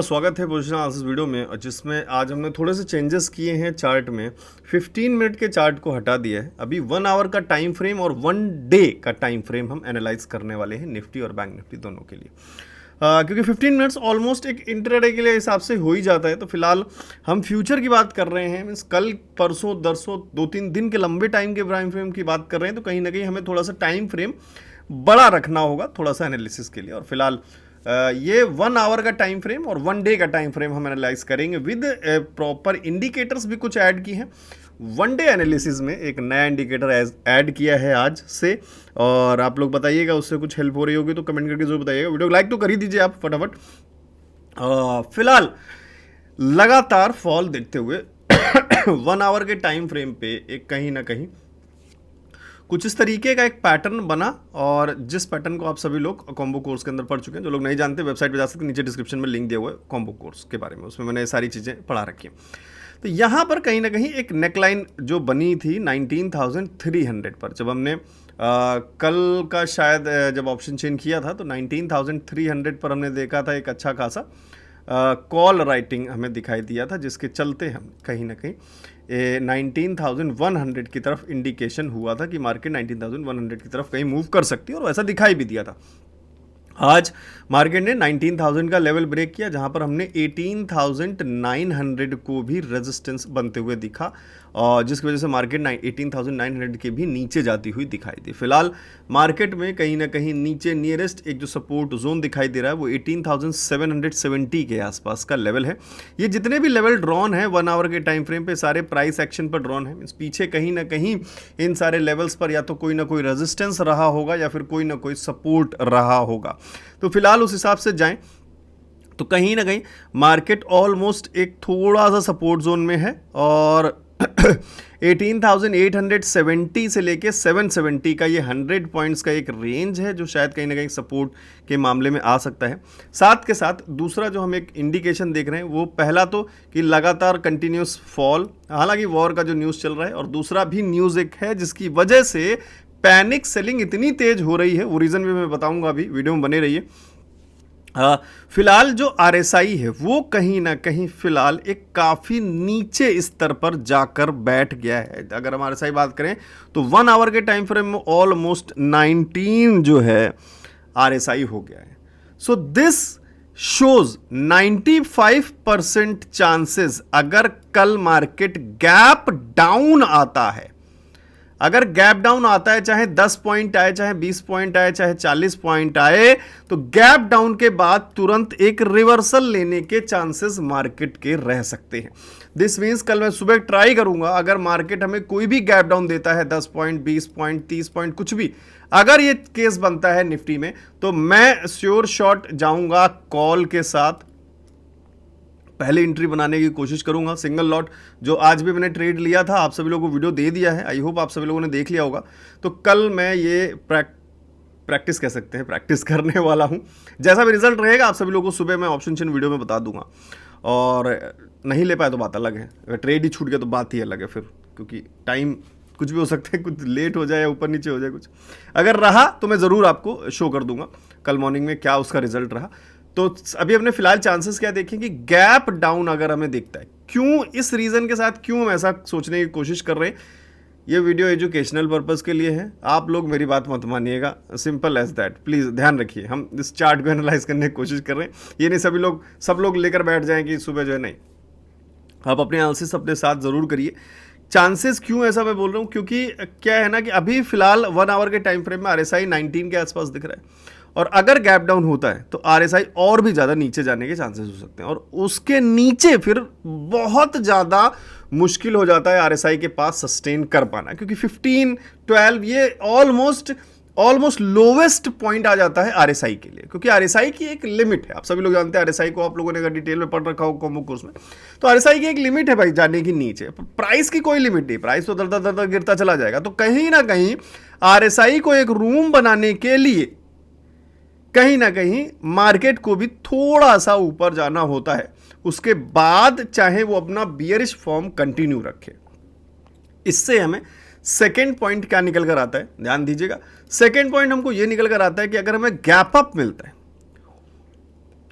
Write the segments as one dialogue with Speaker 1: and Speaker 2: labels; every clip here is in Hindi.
Speaker 1: स्वागत है पोजिशन एनालिसिस वीडियो में, जिसमें आज हमने थोड़े से चेंजेस किए हैं चार्ट में। 15 मिनट के चार्ट को हटा दिया है। अभी 1 आवर का टाइम फ्रेम और 1 डे का टाइम फ्रेम हम एनालाइज करने वाले हैं निफ्टी और बैंक निफ्टी दोनों के लिए। क्योंकि 15 मिनट्स ऑलमोस्ट एक इंट्राडे के लिए हिसाब से हो ही जाता है। तो फिलहाल हम फ्यूचर की बात कर रहे हैं, मीन्स कल परसों दरसों 2-3 दिन के लंबे टाइम के टाइम फ्रेम की बात कर रहे हैं। तो कहीं ना कहीं हमें थोड़ा सा टाइम फ्रेम बड़ा रखना होगा थोड़ा सा एनालिसिस के लिए। और फिलहाल ये 1 आवर का टाइम फ्रेम और 1 डे का टाइम फ्रेम हम एनालाइज करेंगे विद प्रॉपर इंडिकेटर्स भी कुछ ऐड की हैं। 1 डे एनालिसिस में एक नया इंडिकेटर ऐड किया है आज से, और आप लोग बताइएगा उससे कुछ हेल्प हो रही होगी तो कमेंट करके जरूर बताइएगा। वीडियो को लाइक तो कर ही दीजिए आप फटाफट। फिलहाल लगातार फॉल देखते हुए 1 आवर के टाइम फ्रेम पे एक कहीं ना कहीं कुछ इस तरीके का एक पैटर्न बना, और जिस पैटर्न को आप सभी लोग कॉम्बो कोर्स के अंदर पढ़ चुके हैं। जो लोग नहीं जानते वेबसाइट पे जा सकते, नीचे डिस्क्रिप्शन में लिंक दिया हुआ है कॉम्बो कोर्स के बारे में, उसमें मैंने सारी चीज़ें पढ़ा रखी हैं। तो यहाँ पर कहीं ना कहीं एक नेकलाइन जो बनी थी 19,300 पर, जब हमने कल का शायद जब ऑप्शन चेन किया था तो 19,300 पर हमने देखा था एक अच्छा खासा कॉल राइटिंग हमें दिखाई दिया था, जिसके चलते हम कहीं ना कहीं 19,100 की तरफ इंडिकेशन हुआ था कि मार्केट 19,100 की तरफ कहीं मूव कर सकती है, और वैसा दिखाई भी दिया था। आज मार्केट ने 19,000 का लेवल ब्रेक किया, जहां पर हमने 18,900 को भी रेजिस्टेंस बनते हुए दिखा, और जिसकी वजह से मार्केट 18,900 के भी नीचे जाती हुई दिखाई दी। फिलहाल मार्केट में कहीं ना कहीं नीचे नियरेस्ट एक जो सपोर्ट जोन दिखाई दे रहा है वो 18,770 के आसपास का लेवल है। ये जितने भी लेवल ड्रॉन है 1 आवर के टाइम फ्रेम पे सारे प्राइस एक्शन पर ड्रॉन है। पीछे कहीं ना कहीं इन सारे लेवल्स पर या तो कोई ना कोई रेजिस्टेंस रहा होगा या फिर कोई ना कोई सपोर्ट रहा होगा। तो फिलहाल उस हिसाब से जाएं तो कहीं ना कहीं मार्केट ऑलमोस्ट एक थोड़ा सा सपोर्ट जोन में है, और 18,870 से लेके 770 का ये 100 पॉइंट्स का एक रेंज है जो शायद कहीं ना कहीं सपोर्ट के मामले में आ सकता है। साथ के साथ दूसरा जो हम एक इंडिकेशन देख रहे हैं वो पहला तो कि लगातार कंटिन्यूस फॉल, हालांकि वॉर का जो न्यूज़ चल रहा है, और दूसरा भी न्यूज़ एक है जिसकी वजह से पैनिक सेलिंग इतनी तेज हो रही है। वो रीज़न भी मैं बताऊंगा, अभी वीडियो में बने रहिए। फिलहाल जो RSI है वो कहीं ना कहीं फिलहाल एक काफ़ी नीचे स्तर पर जाकर बैठ गया है। अगर हम RSI बात करें तो 1 आवर के टाइम फ्रेम में ऑलमोस्ट 19 जो है RSI हो गया है। सो दिस शोज 95% चांसेस, अगर कल मार्केट गैप डाउन आता है, अगर गैप डाउन आता है, चाहे 10 पॉइंट आए, चाहे 20 पॉइंट आए, चाहे 40 पॉइंट आए, तो गैप डाउन के बाद तुरंत एक रिवर्सल लेने के चांसेस मार्केट के रह सकते हैं। दिस मीन्स कल मैं सुबह ट्राई करूंगा, अगर मार्केट हमें कोई भी गैप डाउन देता है 10 पॉइंट, 20 पॉइंट, 30 पॉइंट, कुछ भी, अगर ये केस बनता है निफ्टी में, तो मैं श्योर शॉट जाऊंगा कॉल के साथ, पहले एंट्री बनाने की कोशिश करूंगा। सिंगल लॉट जो आज भी मैंने ट्रेड लिया था, आप सभी लोगों को वीडियो दे दिया है, आई होप आप सभी लोगों ने देख लिया होगा। तो कल मैं ये प्रैक्टिस कह सकते हैं, प्रैक्टिस करने वाला हूं। जैसा भी रिजल्ट रहेगा आप सभी लोगों को सुबह मैं ऑप्शन चेन वीडियो में बता दूंगा, और नहीं ले पाया तो बात अलग है, अगर ट्रेड ही छूट गया तो बात ही अलग है फिर, क्योंकि टाइम कुछ भी हो सकता है, कुछ लेट हो जाए या ऊपर नीचे हो जाए, कुछ अगर रहा तो मैं ज़रूर आपको शो कर दूंगा कल मॉर्निंग में क्या उसका रिजल्ट रहा। तो अभी अपने फिलहाल चांसेस क्या देखें कि गैप डाउन अगर हमें दिखता है, क्यों, इस रीजन के साथ क्यों हम ऐसा सोचने की कोशिश कर रहे हैं। ये वीडियो एजुकेशनल पर्पस के लिए है, आप लोग मेरी बात मत मानिएगा, सिंपल एज दैट, प्लीज ध्यान रखिए। हम इस चार्ट को एनालाइज करने की कोशिश कर रहे हैं, ये नहीं सब लोग लेकर बैठ जाएं कि सुबह जो है, नहीं, आप अपने एनालिसिस अपने साथ जरूर करिए। चांसेस क्यों ऐसा मैं बोल रहा हूँ, क्योंकि क्या है ना कि अभी फिलहाल 1 आवर के टाइम फ्रेम में RSI 19 के आसपास दिख रहा है, और अगर गैप डाउन होता है तो RSI और भी ज़्यादा नीचे जाने के चांसेस हो सकते हैं, और उसके नीचे फिर बहुत ज़्यादा मुश्किल हो जाता है RSI के पास सस्टेन कर पाना, क्योंकि 15, 12 ये ऑलमोस्ट लोवेस्ट पॉइंट आ जाता है RSI के लिए, क्योंकि RSI की एक लिमिट है। आप सभी लोग जानते हैं RSI को, आप लोगों ने अगर डिटेल में पढ़ रखा हो कॉम्बो कोर्स में, तो RSI की एक लिमिट है भाई जाने की नीचे। प्राइस की कोई लिमिट नहीं, प्राइस तो दर गिरता चला जाएगा। तो कहीं ना कहीं RSI को एक रूम बनाने के लिए कहीं ना कहीं मार्केट को भी थोड़ा सा ऊपर जाना होता है, उसके बाद चाहे वो अपना बियरिश फॉर्म कंटिन्यू रखे। इससे हमें सेकेंड पॉइंट क्या निकल कर आता है, ध्यान दीजिएगा। सेकेंड पॉइंट हमको ये निकल कर आता है कि अगर हमें गैप अप मिलता है,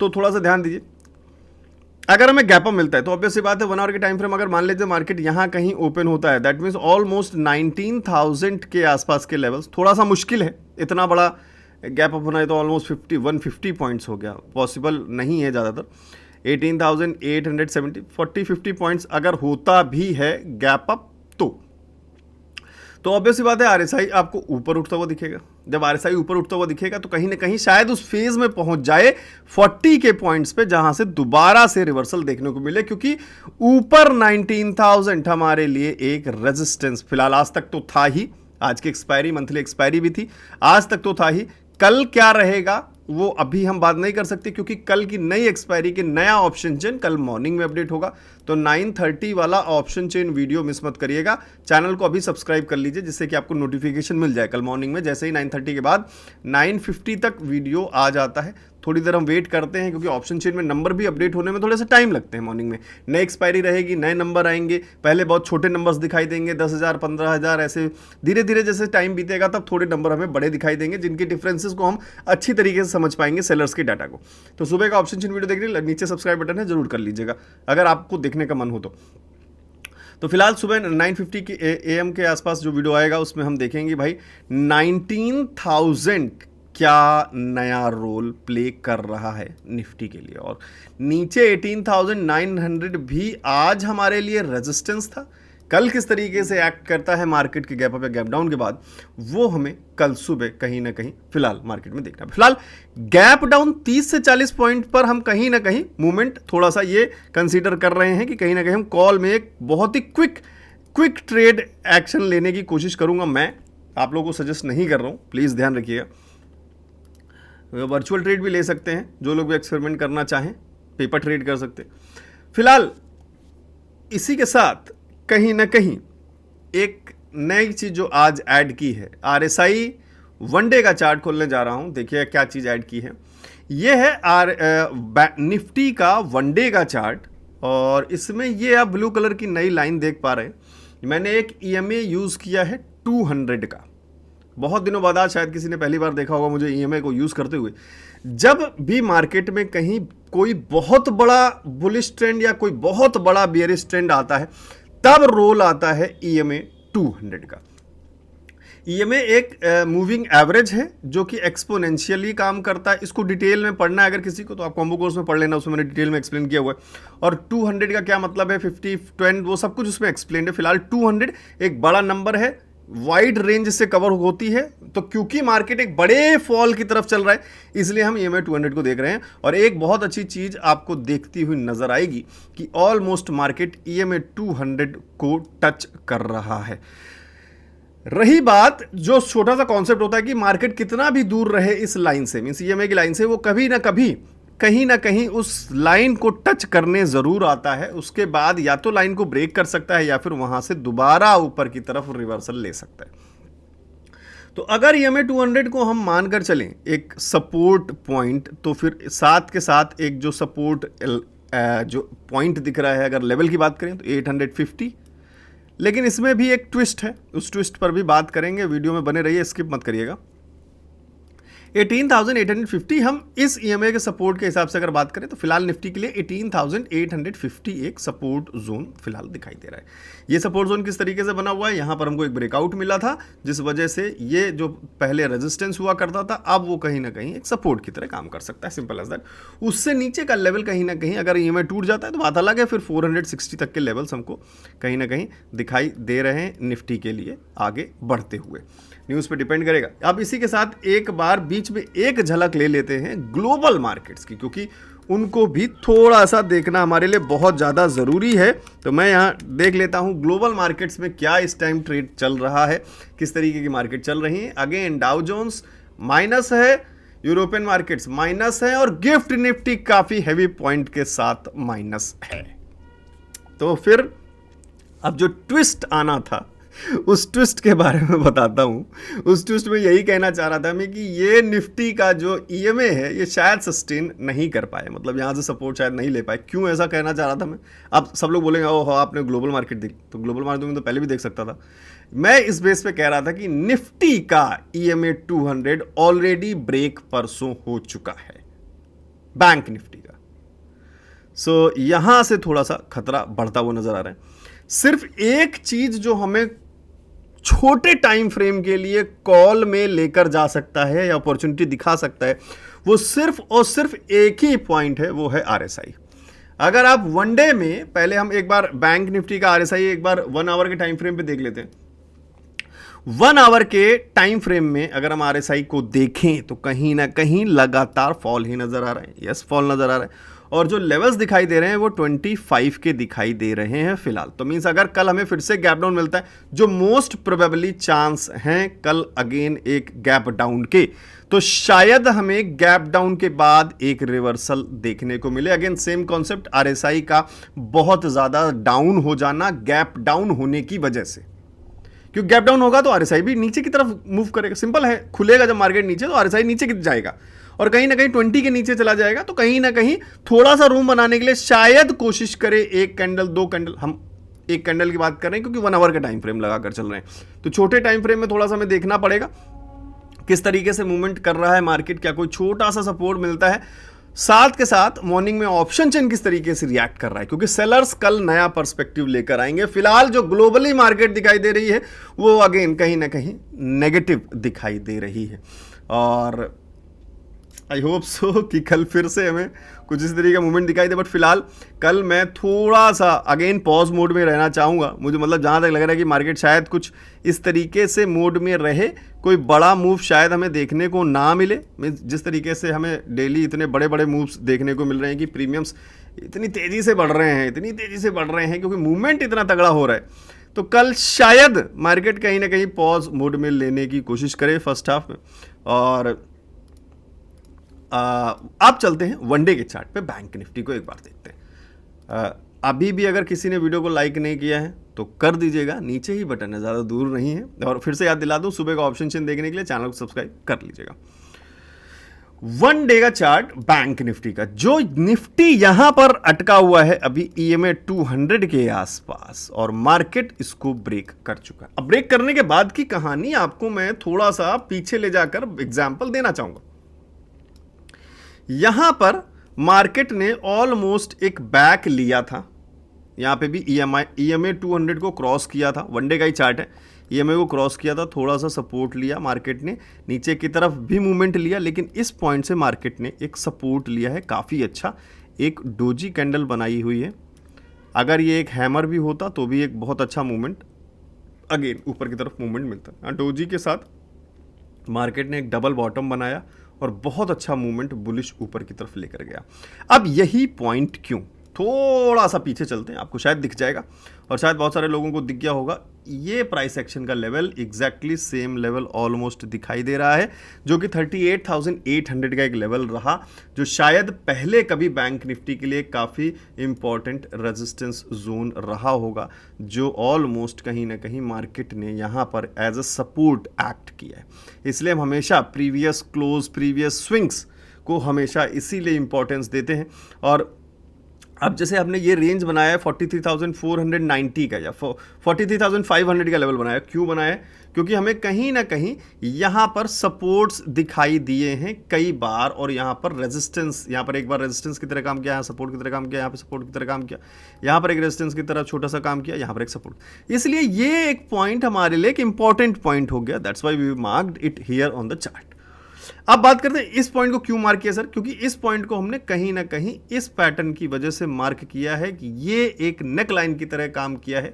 Speaker 1: तो थोड़ा सा ध्यान दीजिए, अगर हमें गैप अप मिलता है तो ऑब्वियस सी बात है 1 आवर के टाइम फ्रेम अगर मान लीजिए मार्केट यहां कहीं ओपन होता है, दैट मींस ऑलमोस्ट 19,000 के आसपास के लेवल्स, थोड़ा सा मुश्किल है, इतना बड़ा गैप अप होना है तो ऑलमोस्ट 150 पॉइंट्स हो गया, पॉसिबल नहीं है ज़्यादातर। 18,870 40-50 पॉइंट्स अगर होता भी है गैप अप तो ऑब्वियस सी बात है आरएसआई आपको ऊपर उठता हुआ दिखेगा। जब आरएसआई ऊपर उठता हुआ दिखेगा तो कहीं ना कहीं शायद उस फेज में पहुंच जाए 40 के पॉइंट्स पे, जहां से दोबारा से रिवर्सल देखने को मिले, क्योंकि ऊपर 19,000 हमारे लिए एक रेजिस्टेंस फिलहाल आज तक तो था ही, आज की एक्सपायरी मंथली एक्सपायरी भी थी, आज तक तो था ही। कल क्या रहेगा वो अभी हम बात नहीं कर सकते, क्योंकि कल की नई एक्सपायरी के नया ऑप्शन चेन कल मॉर्निंग में अपडेट होगा। तो 9:30 वाला ऑप्शन चेन वीडियो मिस मत करिएगा। चैनल को अभी सब्सक्राइब कर लीजिए जिससे कि आपको नोटिफिकेशन मिल जाए कल मॉर्निंग में। जैसे ही 9:30 के बाद 9:50 तक वीडियो आ जाता है, थोड़ी देर हम वेट करते हैं, क्योंकि ऑप्शन चेन में नंबर भी अपडेट होने में थोड़े से टाइम लगते हैं। मॉर्निंग में नई एक्सपायरी रहेगी, नए नंबर आएंगे, पहले बहुत छोटे नंबर्स दिखाई देंगे, 10,000 15,000, ऐसे धीरे धीरे जैसे टाइम बीतेगा तब थोड़े नंबर हमें बड़े दिखाई देंगे, जिनके डिफरेंसेस को हम अच्छी तरीके से समझ पाएंगे सेलर्स के डाटा को। तो सुबह का ऑप्शन चेन वीडियो देखने के लिए नीचे सब्सक्राइब बटन है, जरूर कर लीजिएगा अगर आपको देखने का मन हो तो फिलहाल सुबह 9:50 की AM के आसपास जो वीडियो आएगा उसमें हम देखेंगे भाई 19,000 क्या नया रोल प्ले कर रहा है निफ्टी के लिए, और नीचे 18,900 भी आज हमारे लिए रेजिस्टेंस था। कल किस तरीके से एक्ट करता है मार्केट के गैप अप या गैप डाउन के बाद, वो हमें कल सुबह कहीं ना कहीं फिलहाल मार्केट में देखना है। फिलहाल गैप डाउन 30 से 40 पॉइंट पर हम कहीं ना कहीं मूवमेंट थोड़ा सा ये कंसीडर कर रहे हैं कि कहीं ना कहीं हम कॉल में एक बहुत ही क्विक ट्रेड एक्शन लेने की कोशिश करूंगा। मैं आप लोगों को सजेस्ट नहीं कर रहा हूं, प्लीज ध्यान रखिएगा। वर्चुअल ट्रेड भी ले सकते हैं, जो लोग भी एक्सपेरिमेंट करना चाहें पेपर ट्रेड कर सकते हैं। फिलहाल इसी के साथ कहीं ना कहीं एक नई चीज जो आज ऐड की है, आरएसआई वनडे का चार्ट खोलने जा रहा हूं, देखिए क्या चीज ऐड की है। यह है निफ्टी का वनडे का चार्ट, और इसमें ये आप ब्लू कलर की नई लाइन देख पा रहे हैं। मैंने एक EMA यूज किया है 200 का, बहुत दिनों बाद आज शायद किसी ने पहली बार देखा होगा मुझे EMA को यूज करते हुए। जब भी मार्केट में कहीं कोई बहुत बड़ा बुलिश ट्रेंड या कोई बहुत बड़ा बियरिश ट्रेंड आता है, तब रोल आता है EMA 200 का। EMA एक मूविंग एवरेज है जो कि एक्सपोनेंशियली काम करता है। इसको डिटेल में पढ़ना है अगर किसी को तो आप कॉम्बो कोर्स में पढ़ लेना, उसमें मैंने डिटेल में एक्सप्लेन किया हुआ है। और 200 का क्या मतलब है, 50 20 वो सब कुछ उसमें एक्सप्लेन है। फिलहाल 200 एक बड़ा नंबर है, वाइड रेंज से कवर होती है, तो क्योंकि मार्केट एक बड़े फॉल की तरफ चल रहा है इसलिए हम EMA 200 को देख रहे हैं। और एक बहुत अच्छी चीज आपको देखती हुई नजर आएगी कि ऑलमोस्ट मार्केट EMA 200 को टच कर रहा है। रही बात जो छोटा सा कॉन्सेप्ट होता है कि मार्केट कितना भी दूर रहे इस लाइन से, मींस EMA की लाइन से, वो कभी ना कभी कहीं ना कहीं उस लाइन को टच करने जरूर आता है। उसके बाद या तो लाइन को ब्रेक कर सकता है या फिर वहां से दोबारा ऊपर की तरफ रिवर्सल ले सकता है। तो अगर EMA 200 को हम मानकर चलें एक सपोर्ट पॉइंट, तो फिर साथ के साथ एक जो सपोर्ट जो पॉइंट दिख रहा है, अगर लेवल की बात करें तो 850। लेकिन इसमें भी एक ट्विस्ट है, उस ट्विस्ट पर भी बात करेंगे, वीडियो में बने रहिए, स्किप मत करिएगा। 18,850 हम इस EMA के सपोर्ट के हिसाब से अगर बात करें तो फिलहाल निफ्टी के लिए 18,850 एक सपोर्ट जोन फिलहाल दिखाई दे रहा है। ये सपोर्ट जोन किस तरीके से बना हुआ है, यहां पर हमको एक ब्रेकआउट मिला था जिस वजह से ये जो पहले रेजिस्टेंस हुआ करता था अब वो कहीं ना कहीं एक सपोर्ट की तरह काम कर सकता है, सिंपल एज दैट। उससे नीचे का लेवल कहीं ना कहीं अगर EMA टूट जाता है तो बात अलग है, फिर 460 तक के लेवल्स हमको कहीं ना कहीं दिखाई दे रहे हैं निफ्टी के लिए आगे बढ़ते हुए। न्यूज़ पे डिपेंड करेगा। अब इसी के साथ एक बार बीच में एक झलक ले लेते हैं ग्लोबल मार्केट्स की, क्योंकि उनको भी थोड़ा सा देखना हमारे लिए बहुत ज़्यादा ज़रूरी है। तो मैं यहाँ देख लेता हूँ ग्लोबल मार्केट्स में क्या इस टाइम ट्रेड चल रहा है, किस तरीके की मार्केट चल रही है। अगेन डाउ जोन्स माइनस है, यूरोपियन मार्केट्स माइनस है, और गिफ्ट निफ्टी काफ़ी हैवी पॉइंट के साथ माइनस है। तो फिर अब जो ट्विस्ट आना था उस ट्विस्ट के बारे में बताता हूं। उस ट्विस्ट में यही कहना चाह रहा था मैं कि ये निफ्टी का जो EMA है ये शायद सस्टेन नहीं कर पाए, मतलब यहां से सपोर्ट शायद नहीं ले पाए। क्यों ऐसा कहना चाह रहा था मैं, अब सब लोग बोलेंगे ओह आपने ग्लोबल मार्केट देखी, तो ग्लोबल मार्केट में तो पहले भी देख सकता था। मैं इस बेस पे कह रहा था कि निफ्टी का EMA 200 ऑलरेडी ब्रेक परसों हो चुका है, बैंक निफ्टी का। सो यहां से थोड़ा सा खतरा बढ़ता हुआ नजर आ रहा है। सिर्फ एक चीज जो हमें छोटे टाइम फ्रेम के लिए कॉल में लेकर जा सकता है या अपॉर्चुनिटी दिखा सकता है, वो सिर्फ और सिर्फ एक ही पॉइंट है, वो है आरएसआई। अगर आप वनडे में, पहले हम एक बार बैंक निफ्टी का आरएसआई एक बार 1 आवर के टाइम फ्रेम पे देख लेते हैं। 1 आवर के टाइम फ्रेम में अगर हम आरएसआई को देखें तो कहीं ना कहीं लगातार फॉल ही नजर आ रहा है। यस, फॉल नजर आ रहा है, और जो लेवल्स दिखाई दे रहे हैं वो 25 के दिखाई दे रहे हैं फिलहाल। तो मींस अगर कल हमें फिर से गैप डाउन मिलता है, जो मोस्ट प्रोबेबली चांस हैं कल अगेन एक गैप डाउन के, तो शायद हमें गैप डाउन के बाद एक रिवर्सल देखने को मिले। अगेन सेम कॉन्सेप्ट, आरएसआई का बहुत ज्यादा डाउन हो जाना गैप डाउन होने की वजह से, क्योंकि गैप डाउन होगा तो आरएसआई भी नीचे की तरफ मूव करेगा। सिंपल है, खुलेगा जब मार्केट नीचे तो आरएसआई नीचे की जाएगा और कहीं ना कहीं 20 के नीचे चला जाएगा। तो कहीं ना कहीं थोड़ा सा रूम बनाने के लिए शायद कोशिश करे, एक कैंडल, 2 कैंडल, हम एक कैंडल की बात कर रहे हैं क्योंकि 1 आवर का टाइम फ्रेम लगाकर चल रहे हैं। तो छोटे टाइम फ्रेम में थोड़ा सा हमें देखना पड़ेगा किस तरीके से मूवमेंट कर रहा है मार्केट, क्या कोई छोटा सा सपोर्ट मिलता है, साथ के साथ मॉर्निंग में ऑप्शन चेन किस तरीके से रिएक्ट कर रहा है, क्योंकि सेलर्स कल नया पर्सपेक्टिव लेकर आएंगे। फिलहाल जो ग्लोबली मार्केट दिखाई दे रही है वो अगेन कहीं ना कहीं नेगेटिव दिखाई दे रही है, और आई होप सो कि कल फिर से हमें कुछ इस तरीके का मूवमेंट दिखाई दे। बट फिलहाल कल मैं थोड़ा सा अगेन पॉज मोड में रहना चाहूँगा। मुझे मतलब जहाँ तक लग रहा है कि मार्केट शायद कुछ इस तरीके से मोड में रहे, कोई बड़ा मूव शायद हमें देखने को ना मिले। जिस तरीके से हमें डेली इतने बड़े बड़े मूव्स देखने को मिल रहे हैं कि प्रीमियम्स इतनी तेज़ी से बढ़ रहे हैं, इतनी तेज़ी से बढ़ रहे हैं क्योंकि मूवमेंट इतना तगड़ा हो रहा है, तो कल शायद मार्केट कहीं ना कहीं पॉज मोड में लेने की कोशिश करे फर्स्ट हाफ में। और आप चलते हैं वनडे के चार्ट पे, बैंक निफ्टी को एक बार देखते हैं। अभी भी अगर किसी ने वीडियो को लाइक नहीं किया है तो कर दीजिएगा, नीचे ही बटन है, ज़्यादा दूर नहीं है। और फिर से याद दिला दूं, सुबह का ऑप्शन चेन देखने के लिए चैनल को सब्सक्राइब कर लीजिएगा। वन डे का चार्ट बैंक निफ्टी का, जो निफ्टी यहां पर अटका हुआ है अभी EMA 200 के आसपास, और मार्केट इसको ब्रेक कर चुका है। अब ब्रेक करने के बाद की कहानी आपको मैं थोड़ा सा पीछे ले जाकर एग्जाम्पल देना चाहूंगा। यहां पर मार्केट ने ऑलमोस्ट एक बैक लिया था, यहां पे भी EMA 200 को क्रॉस किया था, वनडे का ही चार्ट है, EMA को क्रॉस किया था, थोड़ा सा सपोर्ट लिया मार्केट ने, नीचे की तरफ भी मूवमेंट लिया, लेकिन इस पॉइंट से मार्केट ने एक सपोर्ट लिया है काफ़ी अच्छा, एक डोजी कैंडल बनाई हुई है। अगर ये एक हैमर भी होता तो भी एक बहुत अच्छा मूवमेंट अगेन ऊपर की तरफ मूवमेंट मिलता। डोजी के साथ मार्केट ने एक डबल बॉटम बनाया और बहुत अच्छा मूवमेंट बुलिश ऊपर की तरफ लेकर गया। अब यही पॉइंट क्यों, थोड़ा सा पीछे चलते हैं, आपको शायद दिख जाएगा और शायद बहुत सारे लोगों को दिख गया होगा। ये प्राइस एक्शन का level exactly same level almost दिखाई दे रहा है, जो कि 38,800 का एक लेवल रहा, जो शायद पहले कभी बैंक निफ्टी के लिए काफ़ी इंपॉर्टेंट रेजिस्टेंस जोन रहा होगा, जो ऑलमोस्ट कहीं ना कहीं मार्केट ने यहाँ पर एज अ सपोर्ट एक्ट किया है। इसलिए हम हमेशा प्रीवियस क्लोज, प्रीवियस स्विंग्स को हमेशा इसीलिए इंपॉर्टेंस देते हैं। और अब जैसे हमने ये रेंज बनाया है 43,490 का या 43,500 का लेवल बनाया, क्यों बनाया है? क्योंकि हमें कहीं ना कहीं यहाँ पर सपोर्ट्स दिखाई दिए हैं कई बार, और यहाँ पर रेजिस्टेंस, यहाँ पर एक बार रेजिस्टेंस की तरह काम किया, यहाँ सपोर्ट की तरह काम किया, यहाँ पे सपोर्ट की तरह काम किया, यहाँ पर एक रेजिस्टेंस की तरह छोटा सा काम किया, यहाँ पर एक सपोर्ट। इसलिए ये एक पॉइंट हमारे लिए एक इंपॉर्टेंट पॉइंट हो गया, that's why we marked it here on the chart. अब बात करते हैं इस पॉइंट को क्यों मार्क किया सर, क्योंकि इस पॉइंट को हमने कहीं ना कहीं इस पैटर्न की वजह से मार्क किया है कि ये एक नेक लाइन की तरह काम किया है।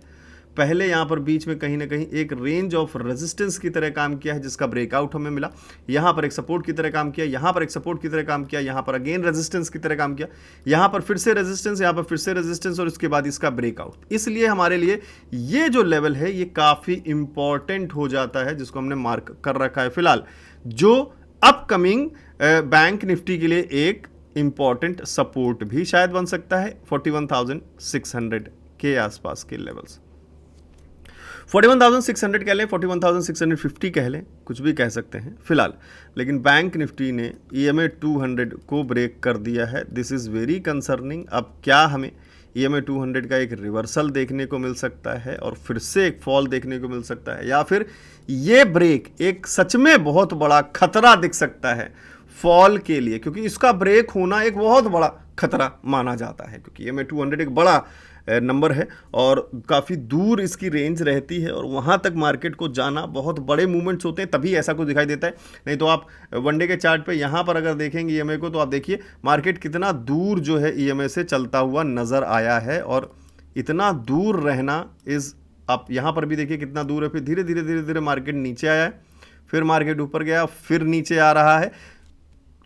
Speaker 1: पहले यहां पर बीच में कहीं ना कहीं एक रेंज ऑफ रेजिस्टेंस की तरह काम किया है, जिसका ब्रेकआउट हमें मिला, यहां पर एक सपोर्ट की तरह काम किया, यहां पर एक सपोर्ट की तरह काम किया, यहां पर अगेन रेजिस्टेंस की तरह काम किया, यहां पर फिर से रेजिस्टेंस, यहां पर फिर से रेजिस्टेंस, और इसके बाद इसका ब्रेकआउट। इसलिए हमारे लिए ये जो लेवल है ये काफी इंपॉर्टेंट हो जाता है, जिसको हमने मार्क कर रखा है फिलहाल, जो अपकमिंग बैंक निफ्टी के लिए एक इंपॉर्टेंट सपोर्ट भी शायद बन सकता है 41,600 के आसपास के लेवल्स। 41,600 कह लें, 41,650 कह लें, कुछ भी कह सकते हैं फिलहाल, लेकिन बैंक निफ्टी ने EMA 200 को ब्रेक कर दिया है। This is very concerning. अब क्या हमें EMA 200 का एक रिवर्सल देखने को मिल सकता है और फिर से एक फॉल देखने को मिल सकता है, या फिर ये ब्रेक एक सच में बहुत बड़ा खतरा दिख सकता है फॉल के लिए, क्योंकि इसका ब्रेक होना एक बहुत बड़ा खतरा माना जाता है, क्योंकि EMA 200 एक बड़ा नंबर है और काफ़ी दूर इसकी रेंज रहती है और वहाँ तक मार्केट को जाना, बहुत बड़े मूवमेंट्स होते हैं तभी ऐसा कुछ दिखाई देता है। नहीं तो आप वनडे के चार्ट पे यहाँ पर अगर देखेंगे EMA को, तो आप देखिए मार्केट कितना दूर जो है EMA से चलता हुआ नज़र आया है, और इतना दूर रहना आप यहाँ पर भी देखिए कितना दूर है। फिर धीरे धीरे धीरे धीरे मार्केट नीचे आया है, फिर मार्केट ऊपर गया, फिर नीचे आ रहा है।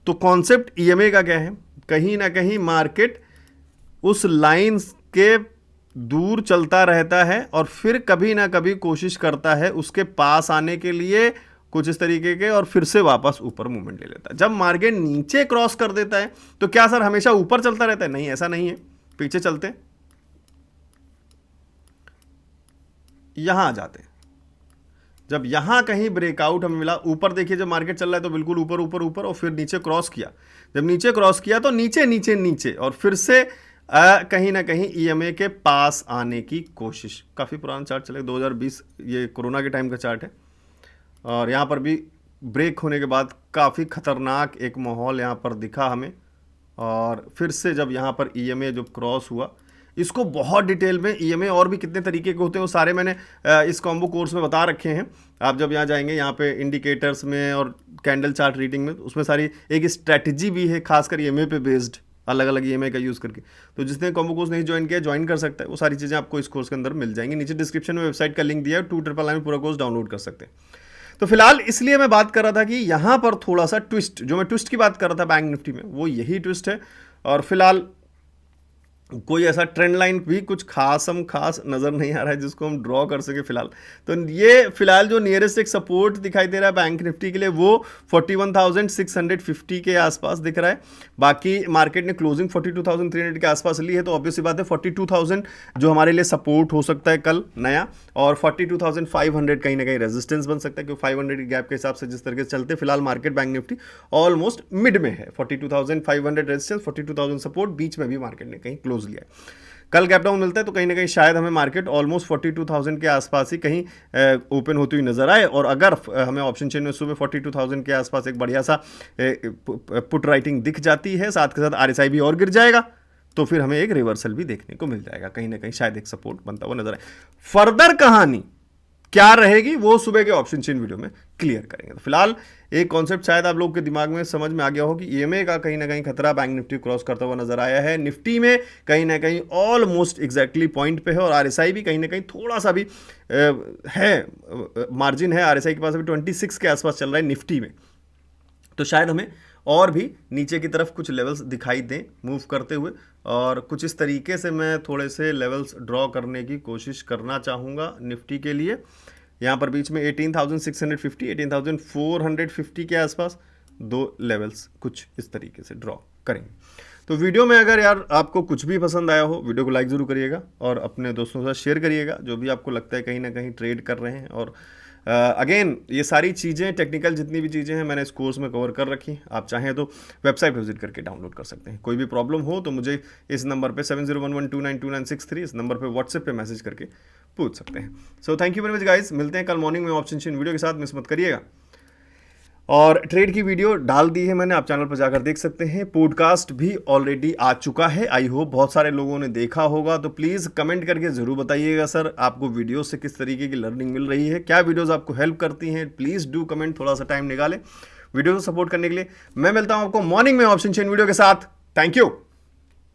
Speaker 1: तो कॉन्सेप्ट EMA का क्या है, कहीं ना कहीं मार्केट उस लाइन के दूर चलता रहता है और फिर कभी ना कभी कोशिश करता है उसके पास आने के लिए, कुछ इस तरीके के, और फिर से वापस ऊपर मूवमेंट ले लेता है। जब मार्केट नीचे क्रॉस कर देता है तो क्या सर हमेशा ऊपर चलता रहता है? नहीं, ऐसा नहीं है। पीछे चलते हैं, यहां आ जाते हैं। जब यहां कहीं ब्रेकआउट हमें मिला, ऊपर देखिए जब मार्केट चल रहा है तो बिल्कुल ऊपर ऊपर ऊपर, और फिर नीचे क्रॉस किया। जब नीचे क्रॉस किया तो नीचे नीचे नीचे, और फिर से कहीं ना कहीं EMA के पास आने की कोशिश। काफ़ी पुराना चार्ट चले, 2020, ये कोरोना के टाइम का चार्ट है, और यहाँ पर भी ब्रेक होने के बाद काफ़ी खतरनाक एक माहौल यहाँ पर दिखा हमें। और फिर से जब यहाँ पर EMA जो क्रॉस हुआ, इसको बहुत डिटेल में EMA और भी कितने तरीके के होते हैं वो सारे मैंने इस कॉम्बो कोर्स में बता रखे हैं। आप जब यहाँ जाएंगे, यहाँ पे इंडिकेटर्स में और कैंडल चार्ट रीडिंग में, उसमें सारी एक स्ट्रैटेजी भी है खासकर EMA पे बेस्ड, अलग अलग EMA का यूज़ करके। तो जिसने कॉम्बो कोर्स नहीं ज्वाइन किया, ज्वाइन कर सकता है। वो सारी चीज़ें आपको इस कोर्स के अंदर मिल जाएंगी। नीचे डिस्क्रिप्शन में वेबसाइट का लिंक दिया है, 299 में पूरा कोर्स डाउनलोड कर सकते हैं। तो फिलहाल इसलिए मैं बात कर रहा था कि यहाँ पर थोड़ा सा ट्विस्ट, जो मैं ट्विस्ट की बात कर रहा था बैंक निफ्टी में, वो यही ट्विस्ट है। और फिलहाल कोई ऐसा ट्रेंड लाइन भी कुछ खास नज़र नहीं आ रहा है जिसको हम ड्रॉ कर सके फिलहाल। तो ये फिलहाल जो नियरेस्ट एक सपोर्ट दिखाई दे रहा है बैंक निफ्टी के लिए, वो 41,650 के आसपास दिख रहा है। बाकी मार्केट ने क्लोजिंग 42,300 के आसपास ली है, तो ऑब्वियसली बात है 42,000 जो हमारे लिए सपोर्ट हो सकता है कल नया, और 42,500 कहीं ना कहीं रेजिस्टेंस बन सकता है, क्योंकि 500 के गैप के हिसाब से जिस तरीके से चलते फिलहाल market bank Nifty almost mid में है। 42,500 रेजिस्टेंस, 42,000 सपोर्ट, बीच में भी मार्केट ने कहीं क्लोज लिया है। कल गैप डाउन मिलता है तो कहीं ना कहीं शायद हमें मार्केट ऑलमोस्ट 42,000 के आसपास ही कहीं ओपन होती हुई नजर आए, और अगर हमें ऑप्शन चेन में सुबह 42,000 के आसपास एक बढ़िया सा पुट राइटिंग दिख जाती है, साथ के साथ RSI भी और गिर जाएगा, तो फिर हमें एक रिवर्सल भी देखने को मिल जाएगा, कहीं ना कहीं शायद एक सपोर्ट बनता हुआ नजर आए। फर्दर कहानी क्या रहेगी वो सुबह के ऑप्शन चेन वीडियो में क्लियर करेंगे। तो फिलहाल एक कॉन्सेप्ट शायद आप लोग के दिमाग में समझ में आ गया हो कि EMA का कहीं ना कहीं खतरा बैंक निफ्टी क्रॉस करता हुआ नजर आया है। निफ्टी में कहीं ना कहीं ऑलमोस्ट एग्जैक्टली पॉइंट पे है, और RSI भी कहीं ना कहीं थोड़ा सा भी है, मार्जिन है RSI के पास, अभी 26 के आसपास चल रहा है निफ्टी में। तो शायद हमें और भी नीचे की तरफ कुछ लेवल्स दिखाई दें मूव करते हुए, और कुछ इस तरीके से मैं थोड़े से लेवल्स ड्रॉ करने की कोशिश करना चाहूँगा निफ्टी के लिए। यहाँ पर बीच में 18,650, 18,450 के आसपास दो लेवल्स कुछ इस तरीके से ड्रॉ करेंगे। तो वीडियो में अगर यार आपको कुछ भी पसंद आया हो, वीडियो को लाइक ज़रूर करिएगा और अपने दोस्तों के साथ शेयर करिएगा, जो भी आपको लगता है कहीं ना कहीं ट्रेड कर रहे हैं। और अगेन ये सारी चीज़ें टेक्निकल जितनी भी चीज़ें हैं मैंने इस कोर्स में कवर कर रखी हैं। आप चाहें तो वेबसाइट पर विजिट करके डाउनलोड कर सकते हैं। कोई भी प्रॉब्लम हो तो मुझे इस नंबर पे 7011292963 इस नंबर पे व्हाट्सएप पे मैसेज करके पूछ सकते हैं। So thank you very much guys, मिलते हैं कल मॉर्निंग में ऑप्शन चेन वीडियो के साथ, मिस मत करिएगा। और ट्रेड की वीडियो डाल दी है मैंने, आप चैनल पर जाकर देख सकते हैं। पॉडकास्ट भी ऑलरेडी आ चुका है, आई होप बहुत सारे लोगों ने देखा होगा। तो प्लीज़ कमेंट करके ज़रूर बताइएगा सर आपको वीडियो से किस तरीके की लर्निंग मिल रही है, क्या वीडियोस आपको हेल्प करती हैं। प्लीज़ डू कमेंट, थोड़ा सा टाइम निकालें वीडियो को सपोर्ट करने के लिए। मैं मिलता हूँ आपको मॉर्निंग में ऑप्शन चेन वीडियो के साथ। Thank you.